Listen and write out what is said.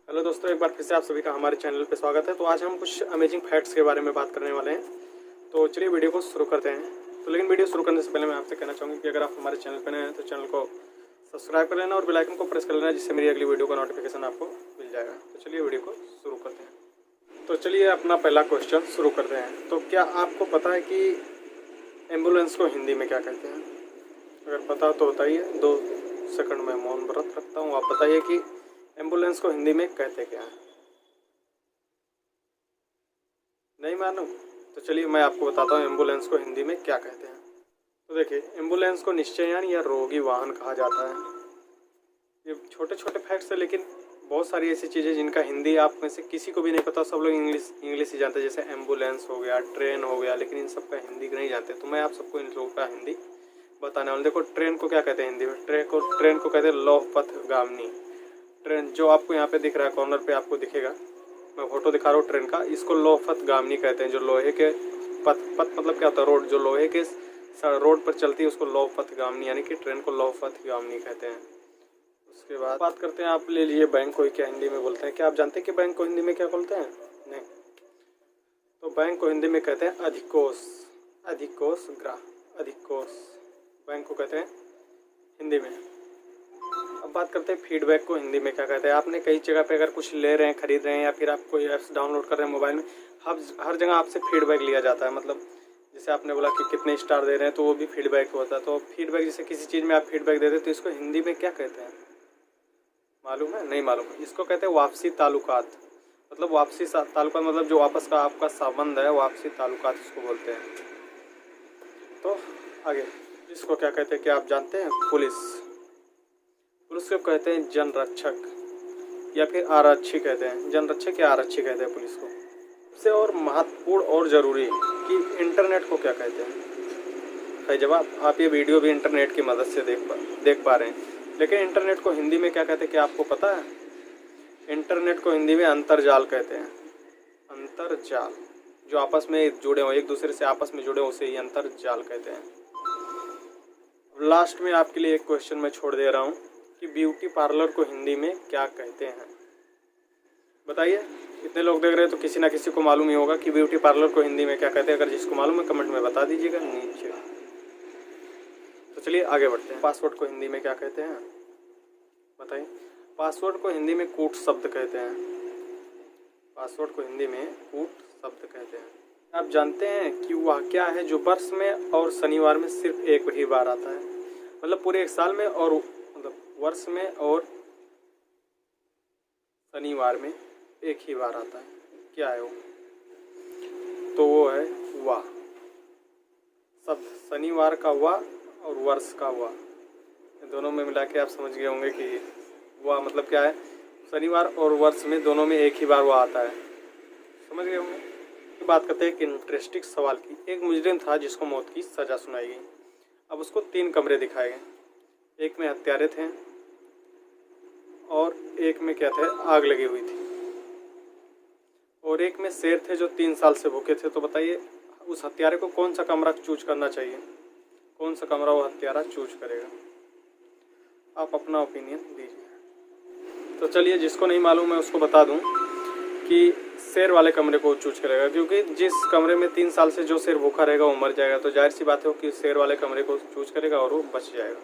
Hello दोस्तों, एक बार फिर से आप सभी का हमारे चैनल पे स्वागत है। तो आज हम कुछ अमेजिंग फैक्ट्स के बारे में बात करने वाले हैं। तो चलिए वीडियो को शुरू करते हैं। तो लेकिन वीडियो शुरू करने से पहले मैं आपसे कहना चाहूँगी कि अगर आप हमारे चैनल पर नए हैं तो चैनल को सब्सक्राइब कर लेना और बेल आइकन को प्रेस कर लेना, जिससे मेरी अगली वीडियो का नोटिफिकेशन आपको मिल जाएगा। तो चलिए वीडियो को शुरू करते हैं। तो चलिए अपना पहला क्वेश्चन शुरू करते हैं। तो क्या आपको पता है कि एम्बुलेंस को हिंदी में क्या कहते हैं? अगर पता तो बताइए। 2 सेकंड में मौन व्रत रखता हूँ, आप बताइए कि एम्बुलेंस को हिंदी में कहते क्या हैं? नहीं मालूम? तो चलिए मैं आपको बताता हूँ एम्बुलेंस को हिंदी में क्या कहते हैं। तो देखिए, एम्बुलेंस को निश्चययान या रोगी वाहन कहा जाता है। ये छोटे छोटे फैक्ट्स है, लेकिन बहुत सारी ऐसी चीज़ें जिनका हिंदी आप में से किसी को भी नहीं पता। सब लोग इंग्लिश ही जानते हैं, जैसे एम्बुलेंस हो गया, ट्रेन हो गया, लेकिन इन सब का हिंदी नहीं जानते। तो मैं आप सबको इन लोगों का हिंदी बताने वाला। देखो, ट्रेन को क्या कहते हैं हिंदी में? ट्रेन को कहते हैं लौह पथगामिनी। ट्रेन जो आपको यहाँ पे दिख रहा है, कॉर्नर पे आपको दिखेगा, मैं फोटो दिखा रहा हूँ ट्रेन का, इसको लौह पथगामिनी कहते हैं। जो लोहे के पथ मतलब क्या होता है? रोड। जो लोहे के रोड पर चलती है उसको लौह पथगामिनी, यानी कि ट्रेन को लौह पथगामिनी कहते हैं। उसके बाद बात करते हैं, आप ले लीजिए बैंक को क्या हिंदी में बोलते हैं। क्या आप जानते हैं कि बैंक को हिंदी में क्या बोलते हैं? नहीं। तो बैंक को हिंदी में कहते हैं अधिकोष। अधिकोष ग्राह, अधिकोष बैंक को कहते हैं हिंदी में। अब बात करते हैं फीडबैक को हिंदी में क्या कहते हैं। आपने कई जगह पे अगर कुछ ले रहे हैं, खरीद रहे हैं, या फिर आप कोई ऐप्स डाउनलोड कर रहे हैं मोबाइल में, हर जगह आपसे फीडबैक लिया जाता है। मतलब जैसे आपने बोला कि कितने स्टार दे रहे हैं, तो वो भी फीडबैक होता है। तो फीडबैक, जैसे किसी चीज़ में आप फीडबैक देते हैं, तो इसको हिंदी में क्या कहते हैं? मालूम है? नहीं मालूम? इसको कहते हैं वापसी ताल्लुकात। मतलब वापसी ताल्लुकात मतलब जो वापस का आपका संबंध है, वापसी ताल्लुकात इसको बोलते हैं। तो आगे इसको क्या कहते हैं, क्या आप जानते हैं? पुलिस। पुलिस को कहते हैं जनरक्षक या फिर आरक्षी कहते हैं। जनरक्षक या आरक्षी कहते हैं पुलिस को। सबसे और महत्वपूर्ण और ज़रूरी कि इंटरनेट को क्या कहते हैं? है जवाब। आप ये वीडियो भी इंटरनेट की मदद से देख पा रहे हैं, लेकिन इंटरनेट को हिंदी में क्या कहते हैं, क्या आपको पता है? इंटरनेट को हिंदी में अंतरजाल कहते हैं। अंतरजाल, जो आपस में जुड़े हों, एक दूसरे से आपस में जुड़े हों, उसे ही अंतरजाल कहते हैं। लास्ट में आपके लिए एक क्वेश्चन मैं छोड़ दे रहा हूँ कि ब्यूटी पार्लर को हिंदी में क्या कहते हैं? बताइए। इतने लोग देख रहे हैं तो किसी ना किसी को मालूम ही होगा कि ब्यूटी पार्लर को हिंदी में क्या कहते हैं। अगर जिसको मालूम है कमेंट में बता दीजिएगा नीचे। तो चलिए आगे बढ़ते हैं। पासवर्ड को हिंदी में क्या कहते हैं? बताइए। पासवर्ड को हिंदी में कूट शब्द कहते हैं। पासवर्ड को हिंदी में कूट शब्द कहते हैं। आप जानते हैं कि वह क्या है जो वर्ष में और शनिवार में सिर्फ एक ही बार आता है? मतलब पूरे एक साल में, और मतलब वर्ष में और शनिवार में एक ही बार आता है। क्या है वो? तो वो है वाह। शब्द शनिवार का वाह और वर्ष का वाह, दोनों में मिला के आप समझ गए होंगे कि वाह मतलब क्या है। शनिवार और वर्ष में दोनों में एक ही बार वाह आता है, समझ गए होंगे। बात करते हैं एक इंटरेस्टिंग सवाल की। एक मुजरिम था जिसको मौत की सज़ा सुनाई गई। अब उसको 3 कमरे दिखाए गए। एक में हत्यारे थे और एक में क्या थे, आग लगी हुई थी, और एक में शेर थे जो 3 साल से भूखे थे। तो बताइए उस हत्यारे को कौन सा कमरा चूज करना चाहिए? कौन सा कमरा वो हत्यारा चूज करेगा? आप अपना ओपिनियन दीजिए। तो चलिए, जिसको नहीं मालूम है उसको बता दूं कि शेर वाले कमरे को चूज करेगा, क्योंकि जिस कमरे में 3 साल से जो शेर भूखा रहेगा वो मर जाएगा। तो जाहिर सी बात है कि शेर वाले कमरे को चूज करेगा और वो बच जाएगा।